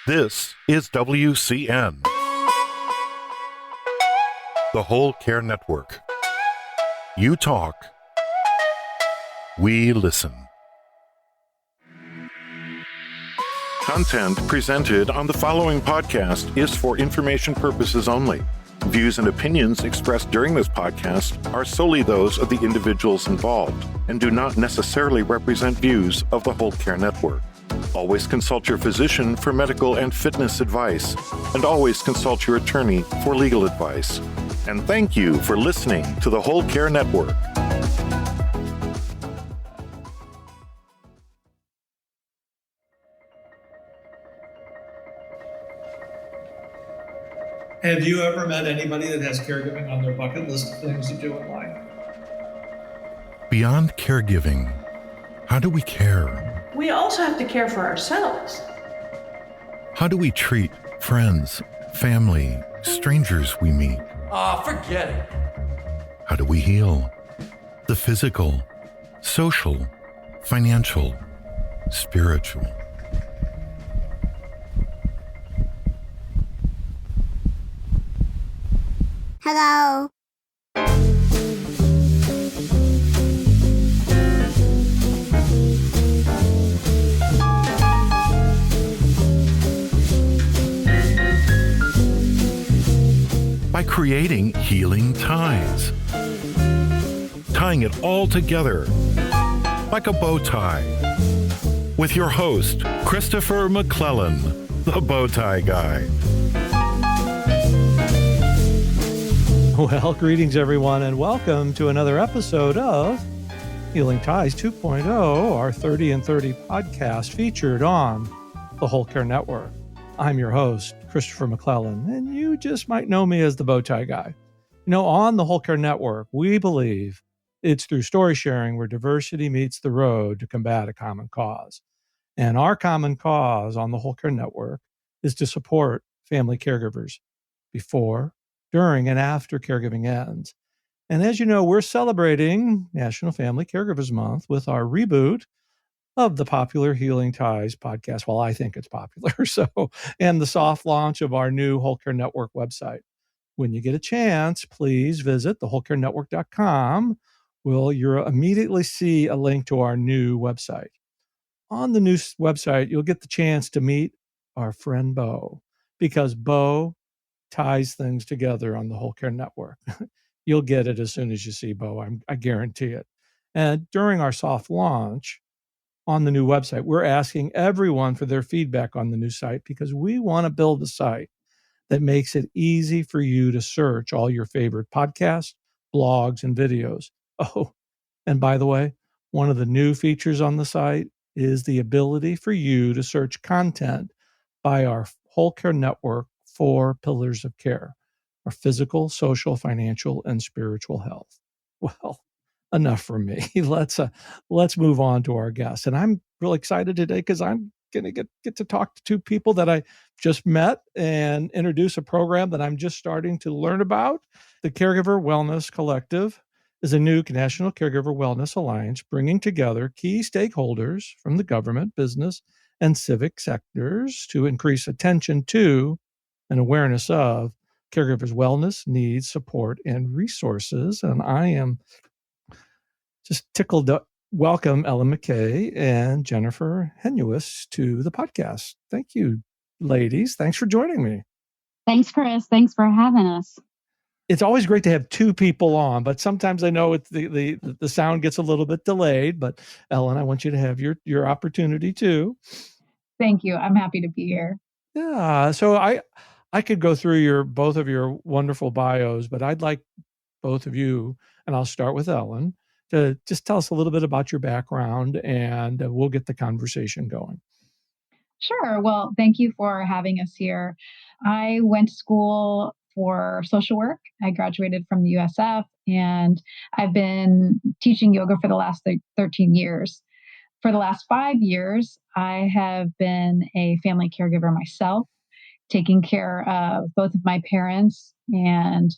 This is WCN, the Whole Care Network. You talk, we listen. Content presented on the following podcast is for information purposes only. Views and opinions expressed during this podcast are solely those of the individuals involved and do not necessarily represent views of the Whole Care Network. Always consult your physician for medical and fitness advice, and always consult your attorney for legal advice. And thank you for listening to the Whole Care Network. Have you ever met anybody that has caregiving on their bucket list of things to do in life? Beyond caregiving, how do we care? We also have to care for ourselves. How do we treat friends, family, strangers we meet? Forget it. How do we heal? The physical, social, financial, spiritual. Hello. By creating healing ties. Tying it all together like a bow tie. With your host, Christopher McClellan, the bow tie guy. Well, greetings everyone, and welcome to another episode of Healing Ties 2.0, our 30 and 30 podcast featured on the Whole Care Network. I'm your host, Christopher McClellan, and you just might know me as the bow tie guy. You know, on the Whole Care Network, we believe it's through story sharing where diversity meets the road to combat a common cause. And our common cause on the Whole Care Network is to support family caregivers before, during, and after caregiving ends. And as you know, we're celebrating National Family Caregivers Month with our reboot of the popular Healing Ties podcast. Well, I think it's popular. And the soft launch of our new Whole Care Network website. When you get a chance, please visit thewholecarenetwork.com. You'll immediately see a link to our new website. On the new website, you'll get the chance to meet our friend Bo, because Bo ties things together on the Whole Care Network. You'll get it as soon as you see Bo. I guarantee it. And during our soft launch on the new website, we're asking everyone for their feedback on the new site because we want to build a site that makes it easy for you to search all your favorite podcasts, blogs, and videos. Oh, and by the way, one of the new features on the site is the ability for you to search content by our Whole Care Network 4 pillars of care: our physical, social, financial, and spiritual health. Well, enough from me. Let's move on to our guests. And I'm really excited today because I'm going to get to talk to two people that I just met and introduce a program that I'm just starting to learn about. The Caregiver Wellness Collective is a new National Caregiver Wellness Alliance bringing together key stakeholders from the government, business, and civic sectors to increase attention to and awareness of caregivers' wellness, needs, support, and resources. And I am just tickled to welcome Ellen MacKay and Jennifer Henius to the podcast. Thank you, ladies. Thanks for joining me. Thanks, Chris. Thanks for having us. It's always great to have two people on, but sometimes I know the sound gets a little bit delayed. But Ellen, I want you to have your opportunity too. Thank you. I'm happy to be here. Yeah. So I could go through both of your wonderful bios, but I'd like both of you, and I'll start with Ellen, to just tell us a little bit about your background, and we'll get the conversation going. Sure. Well, thank you for having us here. I went to school for social work. I graduated from the USF, and I've been teaching yoga for the last 13 years. For the last 5 years, I have been a family caregiver myself, taking care of both of my parents. And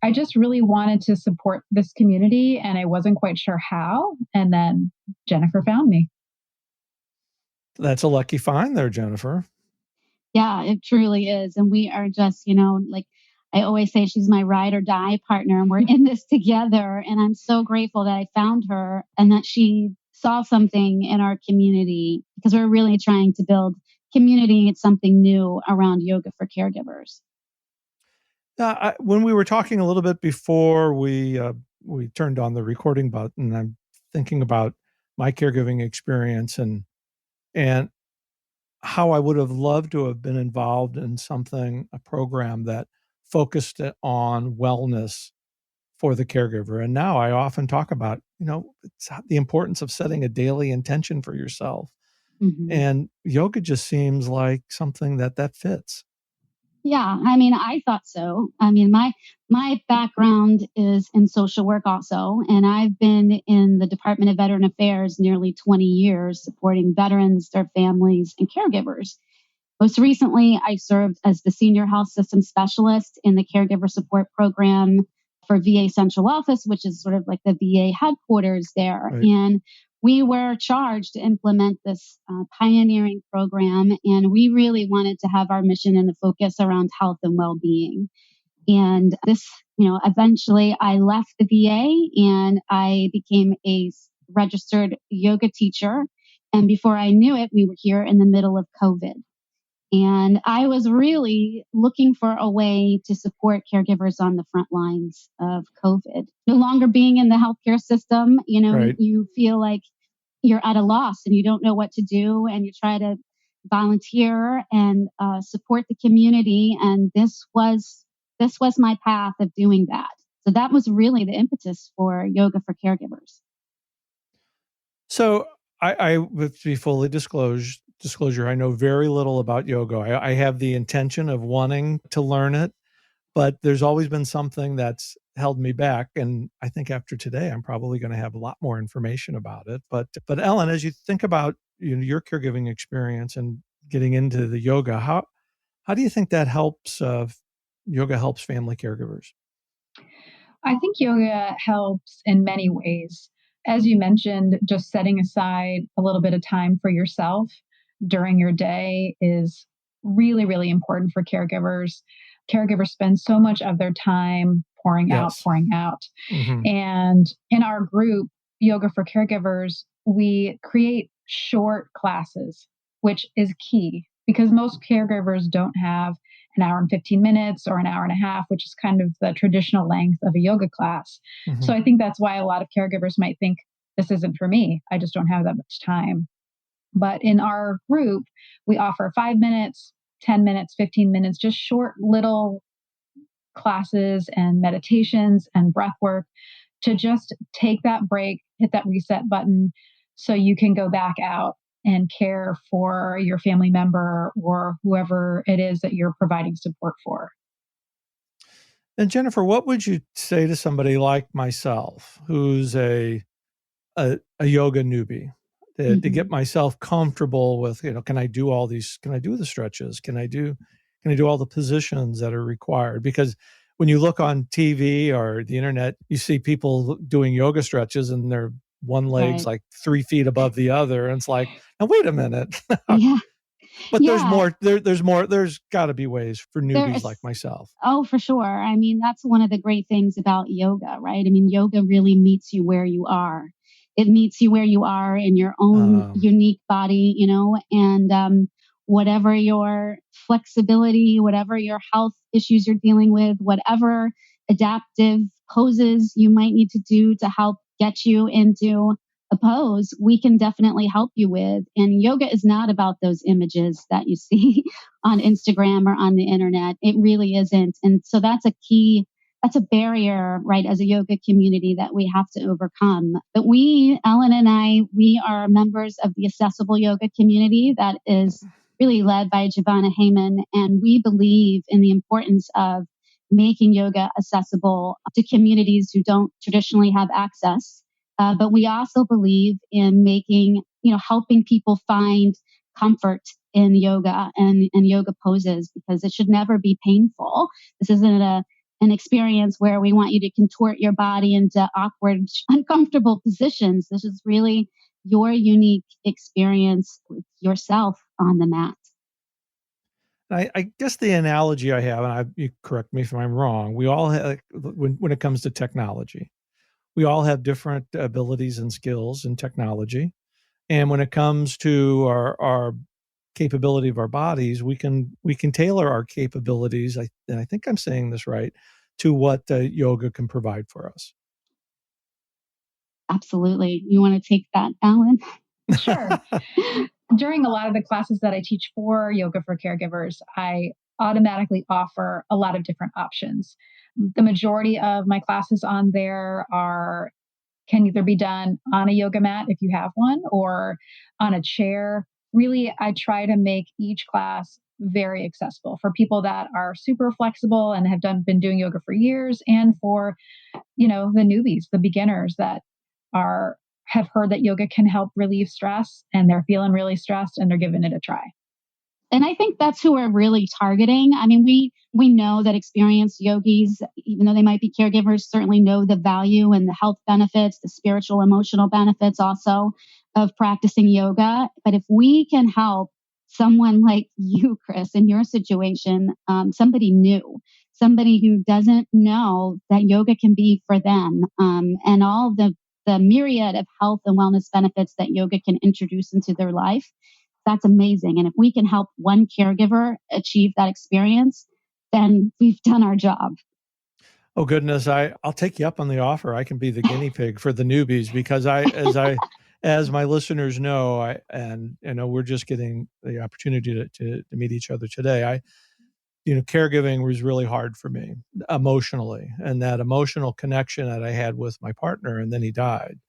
I just really wanted to support this community, and I wasn't quite sure how. And then Jennifer found me. That's a lucky find there, Jennifer. Yeah, it truly is. And we are just, like I always say, she's my ride or die partner, and we're in this together. And I'm so grateful that I found her and that she saw something in our community, because we're really trying to build community. It's something new around yoga for caregivers. When we were talking a little bit before we turned on the recording button, I'm thinking about my caregiving experience and how I would have loved to have been involved in a program that focused it on wellness for the caregiver. And now I often talk about, it's the importance of setting a daily intention for yourself. Mhm. And yoga just seems like something that fits. Yeah, I mean, I thought so. I mean, my background is in social work also, and I've been in the Department of Veteran Affairs nearly 20 years, supporting veterans, their families, and caregivers. Most recently, I served as the senior health system specialist in the caregiver support program for VA Central Office, which is sort of like the VA headquarters there. Right. And we were charged to implement this pioneering program. And we really wanted to have our mission and the focus around health and well-being. And this, eventually I left the VA and I became a registered yoga teacher. And before I knew it, we were here in the middle of COVID. And I was really looking for a way to support caregivers on the front lines of COVID. No longer being in the healthcare system, Right. you feel like you're at a loss and you don't know what to do, and you try to volunteer and support the community. And this was my path of doing that. So that was really the impetus for Yoga for Caregivers. So I with to be fully disclosure, I know very little about yoga. I have the intention of wanting to learn it, but there's always been something that's held me back. And I think after today, I'm probably going to have a lot more information about it. But Ellen, as you think about your caregiving experience and getting into the yoga, how do you think that helps? Yoga helps family caregivers. I think yoga helps in many ways. As you mentioned, just setting aside a little bit of time for yourself during your day is really, really important for caregivers. Caregivers spend so much of their time pouring out, Yes. pouring out. Mhm. And in our group, Yoga for Caregivers, we create short classes, which is key because most caregivers don't have an hour and 15 minutes or an hour and a half, which is kind of the traditional length of a yoga class. Mhm. So I think that's why a lot of caregivers might think this isn't for me. I just don't have that much time. But in our group, we offer 5 minutes, 10 minutes, 15 minutes, just short little classes and meditations and breath work to just take that break, hit that reset button so you can go back out and care for your family member or whoever it is that you're providing support for. And Jennifer, what would you say to somebody like myself who's a yoga newbie to get myself comfortable with, can I do all these, can I do the stretches? Can I do all the positions that are required? Because when you look on TV or the internet, you see people doing yoga stretches and their one leg's Right. like 3 feet above the other. And it's like, now wait a minute. Yeah. But there's Yeah. more, there's gotta be ways for newbies There's like myself. Oh, for sure. I mean, that's one of the great things about yoga, right? I mean, yoga really meets you where you are. It meets you where you are in your own unique body, and whatever your flexibility, whatever your health issues you're dealing with, whatever adaptive poses you might need to do to help get you into a pose, we can definitely help you with. And yoga is not about those images that you see on Instagram or on the internet. It really isn't. And so that's a barrier, right, as a yoga community that we have to overcome. But we, Ellen and I, we are members of the accessible yoga community that is really led by Giovanna Heyman. And we believe in the importance of making yoga accessible to communities who don't traditionally have access. But we also believe in helping people find comfort in yoga and yoga poses, because it should never be painful. This isn't an experience where we want you to contort your body into awkward, uncomfortable positions. This is really your unique experience with yourself on the mat. I guess the analogy I have, and you correct me if I'm wrong, we all have, when it comes to technology, we all have different abilities and skills in technology. And when it comes to our capability of our bodies, we can tailor our capabilities, and I think I'm saying this right, to what yoga can provide for us. Absolutely. You want to take that, Alan? Sure. During a lot of the classes that I teach for Yoga for Caregivers, I automatically offer a lot of different options. The majority of my classes on there can either be done on a yoga mat if you have one or on a chair. Really, I try to make each class very accessible for people that are super flexible and have been doing yoga for years, and for, the newbies, the beginners that have heard that yoga can help relieve stress and they're feeling really stressed and they're giving it a try. And I think that's who we're really targeting. I mean, we know that experienced yogis, even though they might be caregivers, certainly know the value and the health benefits, the spiritual, emotional benefits also of practicing yoga. But if we can help someone like you, Chris, in your situation, somebody new, somebody who doesn't know that yoga can be for them, and all the myriad of health and wellness benefits that yoga can introduce into their life, that's amazing. And if we can help one caregiver achieve that experience, then we've done our job. Oh goodness, I'll take you up on the offer. I can be the guinea pig for the newbies, because as my listeners know, we're just getting the opportunity to meet each other today. Caregiving was really hard for me emotionally, and that emotional connection that I had with my partner, and then he died.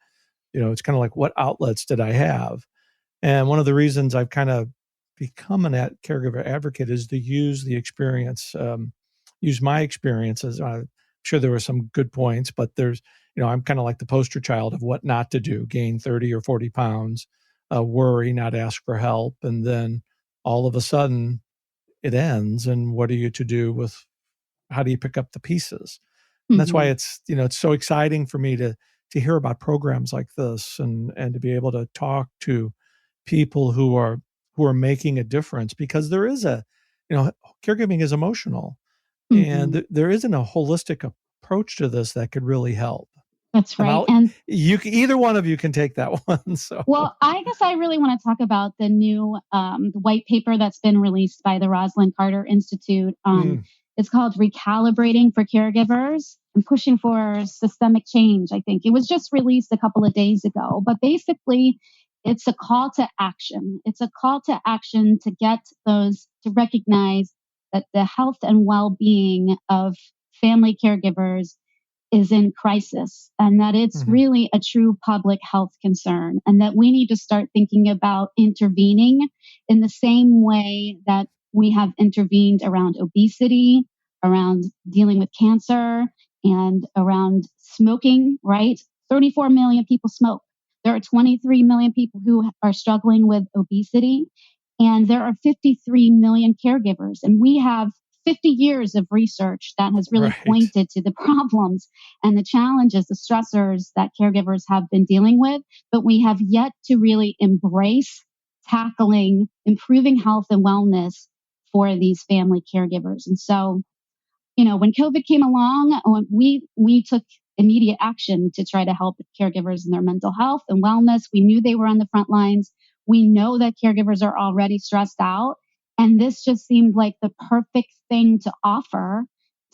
It's kind of like, what outlets did I have? And one of the reasons I've kind of become a caregiver advocate is to use the experience, use my experiences. I'm sure there were some good points, but I'm kind of like the poster child of what not to do: gain 30 or 40 pounds, worry, not ask for help. And then all of a sudden it ends. And what are you to do with, how do you pick up the pieces? And that's why it's so exciting for me to hear about programs like this, and to be able to talk to people who are making a difference, because there is caregiving is emotional, and there isn't a holistic approach to this that could really help. That's right. And either one of you can take that one. So, well, I guess I really want to talk about the new the white paper that's been released by the Rosalind Carter Institute. It's called Recalibrating for Caregivers and Pushing for Systemic Change. I think it was just released a couple of days ago, but basically it's a call to action. It's a call to action to to recognize that the health and well-being of family caregivers is in crisis, and that it's really a true public health concern, and that we need to start thinking about intervening in the same way that we have intervened around obesity, around dealing with cancer, and around smoking, right? 34 million people smoke. There are 23 million people who are struggling with obesity, and there are 53 million caregivers. And we have 50 years of research that has really pointed to the problems and the challenges, the stressors that caregivers have been dealing with, but we have yet to really embrace tackling improving health and wellness for these family caregivers. And so, when COVID came along, we took immediate action to try to help caregivers in their mental health and wellness. We knew they were on the front lines. We know that caregivers are already stressed out. And this just seemed like the perfect thing to offer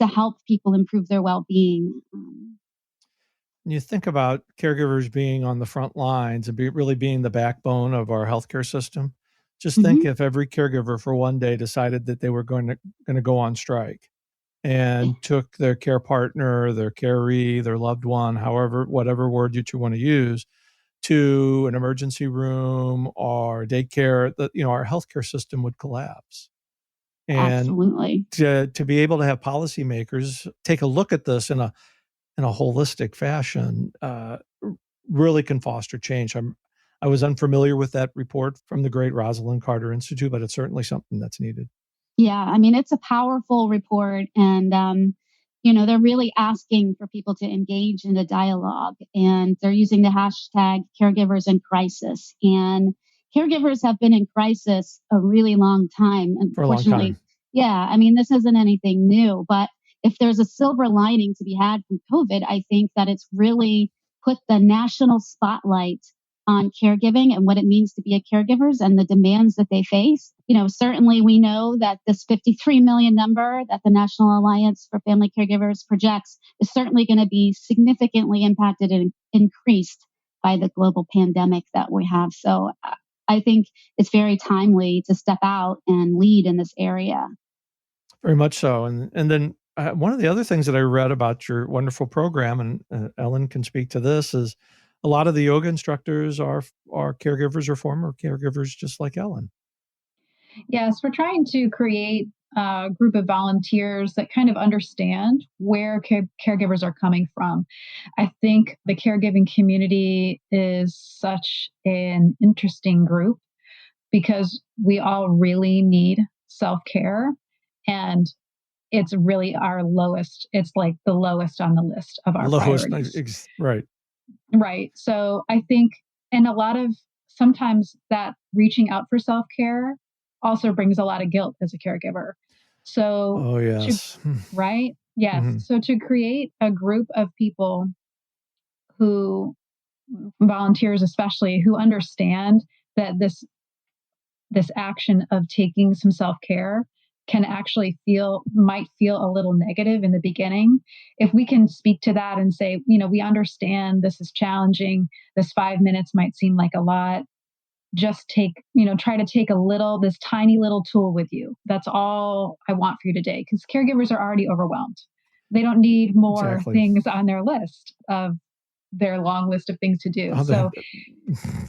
to help people improve their well-being. When you think about caregivers being on the front lines and really being the backbone of our healthcare system, just think if every caregiver for one day decided that they were going to go on strike and took their care partner, their caree, their loved one, whatever word you want to use, to an emergency room or daycare, our healthcare system would collapse. And absolutely, to be able to have policymakers take a look at this in a holistic fashion, really can foster change. I was unfamiliar with that report from the great Rosalind Carter Institute, but it's certainly something that's needed. Yeah, I mean, it's a powerful report, and they're really asking for people to engage in a dialogue, and they're using the hashtag caregivers in crisis. And caregivers have been in crisis a really long time. For a long time. Yeah, I mean, this isn't anything new, but if there's a silver lining to be had from COVID, I think that it's really put the national spotlight on caregiving and what it means to be a caregiver and the demands that they face. Certainly we know that this 53 million number that the National Alliance for Family Caregivers projects is certainly going to be significantly impacted and increased by the global pandemic that we have. So I think it's very timely to step out and lead in this area. Very much so. And then one of the other things that I read about your wonderful program, and Ellen can speak to this, is a lot of the yoga instructors are caregivers or former caregivers, just like Ellen. Yes, we're trying to create a group of volunteers that kind of understand where caregivers are coming from. I think the caregiving community is such an interesting group because we all really need self-care, and it's really our lowest. It's like the lowest on the list of our priorities. Right. Right. So I think, and sometimes that reaching out for self-care also brings a lot of guilt as a caregiver. So, oh yes. Right? Yes. Mm-hmm. So to create a group of people who, volunteers especially, who understand that this action of taking some self-care can actually might feel a little negative in the beginning. If we can speak to that and say, we understand this is challenging. This 5 minutes might seem like a lot. Just try to take this tiny little tool with you. That's all I want for you today. Because caregivers are already overwhelmed. They don't need more things on their list of their long list of things to do.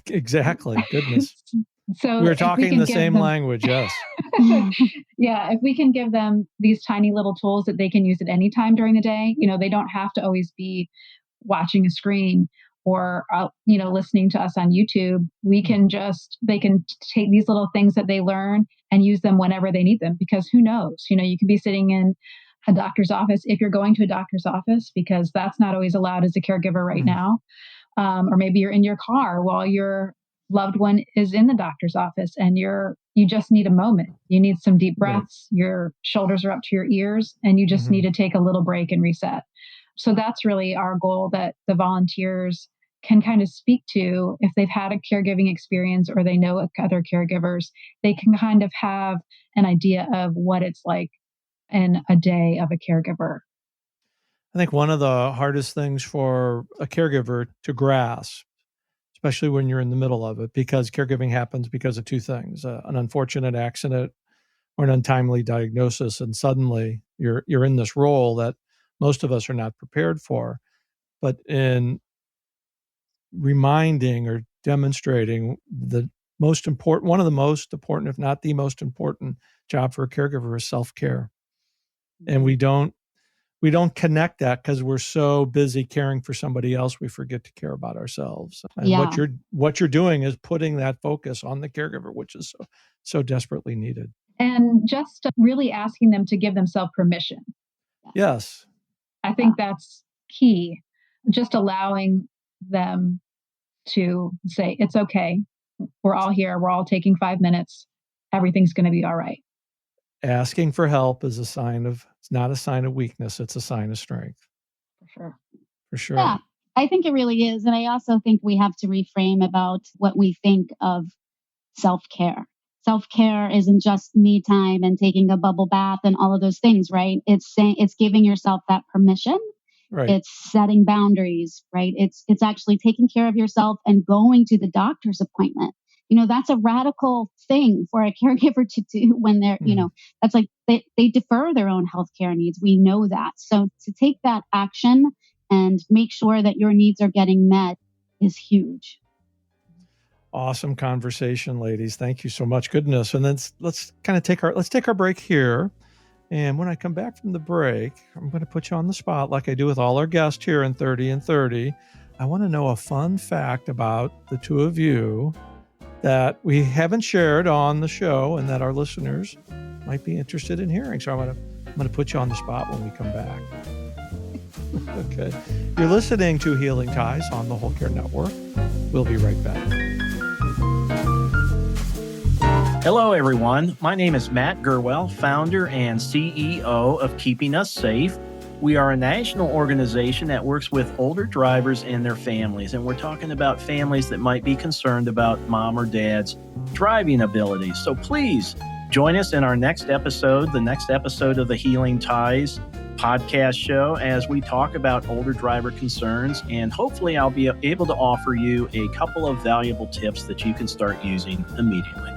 Exactly. Goodness. So we're talking the same language. Yes. Yeah. If we can give them these tiny little tools that they can use at any time during the day, they don't have to always be watching a screen or, listening to us on YouTube. They can take these little things that they learn and use them whenever they need them, because who knows, you could be sitting in a doctor's office if you're going to a doctor's office, because that's not always allowed as a caregiver right now. Or maybe you're in your car while your loved one is in the doctor's office and you just need a moment. You need some deep breaths. Right. Your shoulders are up to your ears and you just need to take a little break and reset. So that's really our goal, that the volunteers can kind of speak to, if they've had a caregiving experience or they know other caregivers, they can kind of have an idea of what it's like in a day of a caregiver. I think one of the hardest things for a caregiver to grasp, especially when you're in the middle of it, because caregiving happens because of two things: an unfortunate accident or an untimely diagnosis, and suddenly you're in this role that most of us are not prepared for. But in reminding or demonstrating one of the most important, if not the most important job for a caregiver, is self-care. And we don't connect that because we're so busy caring for somebody else, we forget to care about ourselves. And what you're doing is putting that focus on the caregiver, which is so desperately needed. And just really asking them to give themselves permission. Yes. I think that's key. Just allowing them to say, it's okay. We're all here. We're all taking 5 minutes. Everything's going to be all right. Asking for help is it's not a sign of weakness. It's a sign of strength. For sure. Yeah, I think it really is. And I also think we have to reframe about what we think of self-care. Self-care isn't just me time and taking a bubble bath and all of those things, right? It's giving yourself that permission. Right. It's setting boundaries, right? It's actually taking care of yourself and going to the doctor's appointment. That's a radical thing for a caregiver to do when they're, that's like they defer their own healthcare needs. We know that. So to take that action and make sure that your needs are getting met is huge. Awesome conversation, ladies. Thank you so much. Goodness. And then let's take our break here. And when I come back from the break, I'm going to put you on the spot like I do with all our guests here in 30 and 30. I want to know a fun fact about the two of you that we haven't shared on the show and that our listeners might be interested in hearing. So I'm going to put you on the spot when we come back. Okay. You're listening to Healing Ties on the Whole Care Network. We'll be right back. Hello, everyone. My name is Matt Gerwell, founder and CEO of Keeping Us Safe. We are a national organization that works with older drivers and their families, and we're talking about families that might be concerned about mom or dad's driving abilities. So please join us in our next episode, the next episode of the Healing Ties podcast show, as we talk about older driver concerns, and hopefully I'll be able to offer you a couple of valuable tips that you can start using immediately.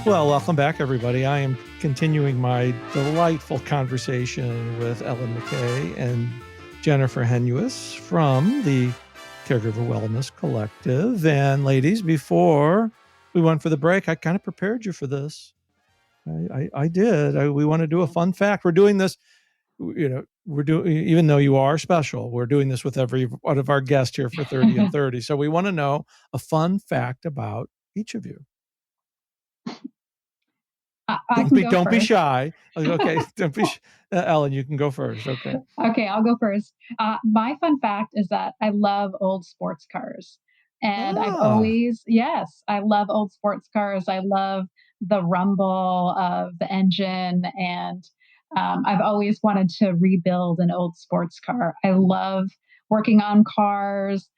Well, welcome back, everybody. I am continuing my delightful conversation with Ellen MacKay and Jennifer Henius from the Caregiver Wellness Collective. And ladies, before we went for the break, I kind of prepared you for this. I did. We want to do a fun fact. We're doing this, we're doing, even though you are special, we're doing this with every one of our guests here for 30 and 30. So we want to know a fun fact about each of you. Don't be shy. Okay, don't be Ellen, you can go first. Okay. Okay, I'll go first. My fun fact is that I love old sports cars. And I love old sports cars. I love the rumble of the engine. And I've always wanted to rebuild an old sports car. I love working on cars,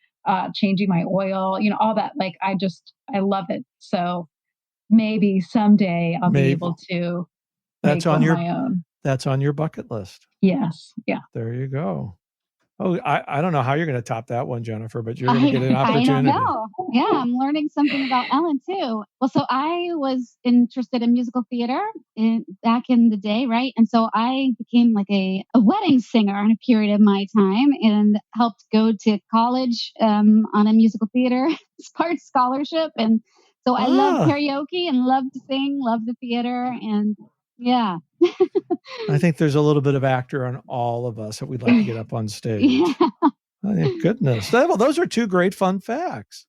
changing my oil, all that. I love it. So maybe someday I'll be able to make my own. That's on your bucket list. Yes. Yeah. There you go. Oh, I don't know how you're going to top that one, Jennifer, but you're going to get an opportunity. I don't know. Yeah, I'm learning something about Ellen too. Well, so I was interested in musical theater back in the day, right? And so I became like a wedding singer in a period of my time and helped go to college on a musical theater part scholarship. And so I love karaoke and love to sing, love the theater, and yeah. I think there's a little bit of actor on all of us that we'd like to get up on stage. Yeah. Oh, goodness. Well, those are two great fun facts.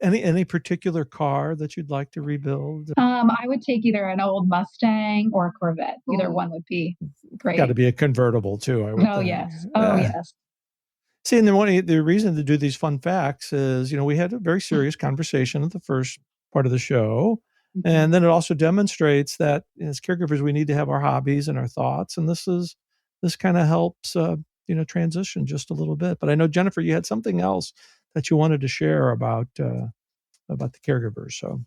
Any particular car that you'd like to rebuild? I would take either an old Mustang or a Corvette. Either one would be great. Got to be a convertible too. Yes. Yes. See, and then the reason to do these fun facts is, we had a very serious conversation at the first part of the show. Mm-hmm. And then it also demonstrates that as caregivers, we need to have our hobbies and our thoughts. And this kind of helps, transition just a little bit. But I know, Jennifer, you had something else that you wanted to share about the caregivers. So.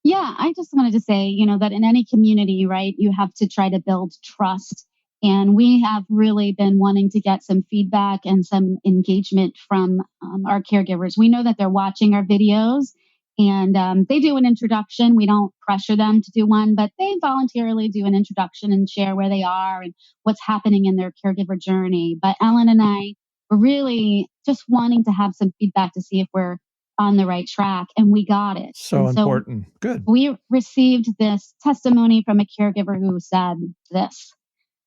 Yeah, I just wanted to say, that in any community, right, you have to try to build trust. And we have really been wanting to get some feedback and some engagement from our caregivers. We know that they're watching our videos and they do an introduction. We don't pressure them to do one, but they voluntarily do an introduction and share where they are and what's happening in their caregiver journey. But Ellen and I were really just wanting to have some feedback to see if we're on the right track, and we got it. So important. Good. We received this testimony from a caregiver who said this.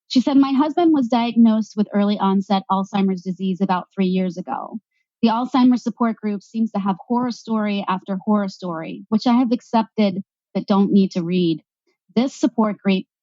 She said, "My husband was diagnosed with early onset Alzheimer's disease about 3 years ago. The Alzheimer's support group seems to have horror story after horror story, which I have accepted but don't need to read. This support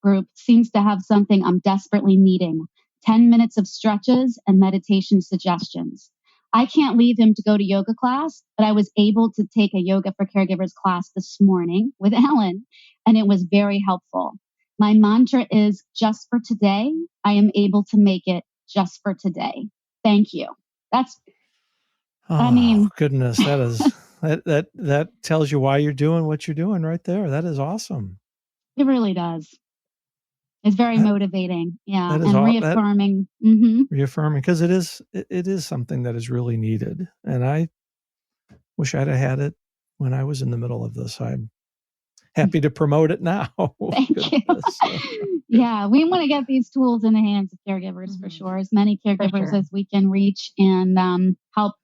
group seems to have something I'm desperately needing, 10 minutes of stretches and meditation suggestions. I can't leave him to go to yoga class, but I was able to take a Yoga for Caregivers class this morning with Ellen, and it was very helpful. My mantra is just for today. I am able to make it just for today. Thank you." Goodness, that is that tells you why you're doing what you're doing right there. That is awesome. It really does. It's very motivating. Yeah. And reaffirming. Reaffirming, because it is something that is really needed. And I wish I'd have had it when I was in the middle of this. happy to promote it now. Thank you. Yeah, we want to get these tools in the hands of caregivers for sure. As many caregivers as we can reach and help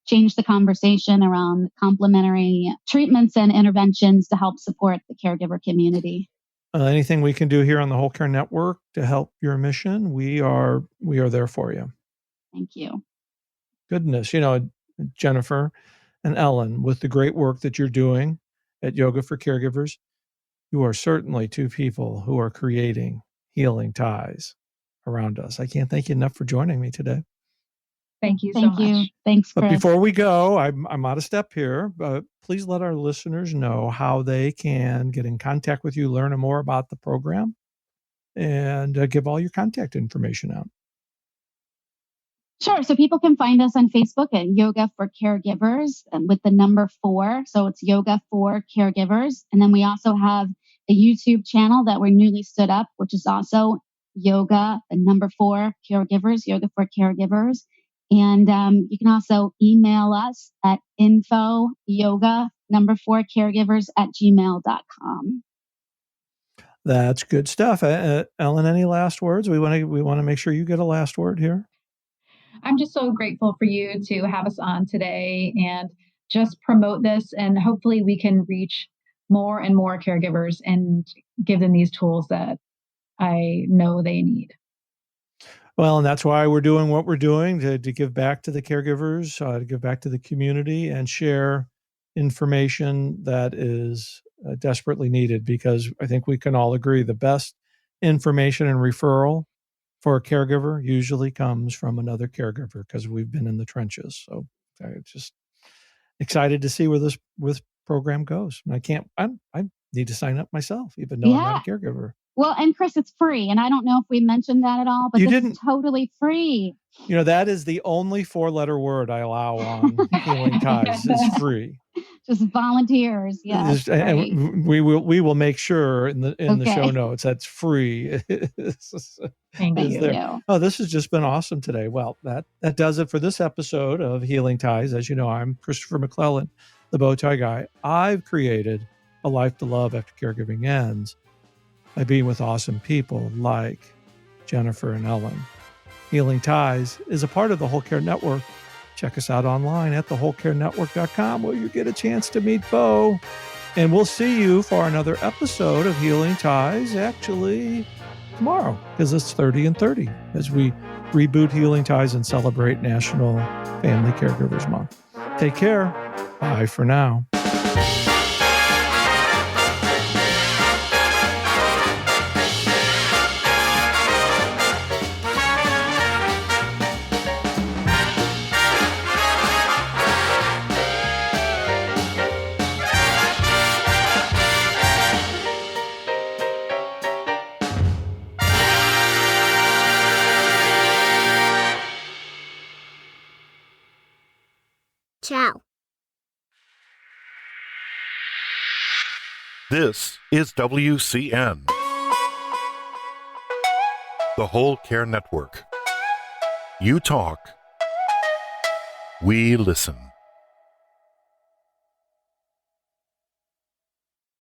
change the conversation around complementary treatments and interventions to help support the caregiver community. Anything we can do here on the Whole Care Network to help your mission, we are there for you. Thank you. Goodness, Jennifer and Ellen, with the great work that you're doing at Yoga for Caregivers, you are certainly two people who are creating healing ties around us. I can't thank you enough for joining me today. Thank you so much. Thanks, Chris. But before we go, I'm out of step here, but please let our listeners know how they can get in contact with you, learn more about the program, and give all your contact information out. Sure. So people can find us on Facebook at Yoga for Caregivers with the number 4. So it's Yoga for Caregivers. And then we also have a YouTube channel that we're newly stood up, which is also Yoga, the number 4 Caregivers, Yoga for Caregivers. And you can also email us at info-yoga4caregivers@gmail.com. That's good stuff. Ellen, any last words? We want to make sure you get a last word here. I'm just so grateful for you to have us on today and just promote this. And hopefully we can reach more and more caregivers and give them these tools that I know they need. Well, and that's why we're doing what we're doing, to give back to the caregivers, to give back to the community and share information that is desperately needed, because I think we can all agree the best information and referral for a caregiver usually comes from another caregiver, because we've been in the trenches. So I'm just excited to see where this program goes. And I need to sign up myself, even though I'm not a caregiver. Well, and Chris, it's free. And I don't know if we mentioned that at all, but this is totally free. That is the only 4-letter word I allow on Healing Ties. It's free. Just volunteers. Yeah. And we will make sure in the show notes that's free. Thank you. Oh, this has just been awesome today. Well, that does it for this episode of Healing Ties. As you know, I'm Christopher McClellan, the Bowtie Guy. I've created a life to love after caregiving ends by being with awesome people like Jennifer and Ellen. Healing Ties is a part of the Whole Care Network. Check us out online at thewholecarenetwork.com, where you get a chance to meet Bo. And we'll see you for another episode of Healing Ties, actually tomorrow, because it's 30 and 30, as we reboot Healing Ties and celebrate National Family Caregivers Month. Take care. Bye for now. Ciao. This is WCN, the Whole Care Network. You talk, we listen.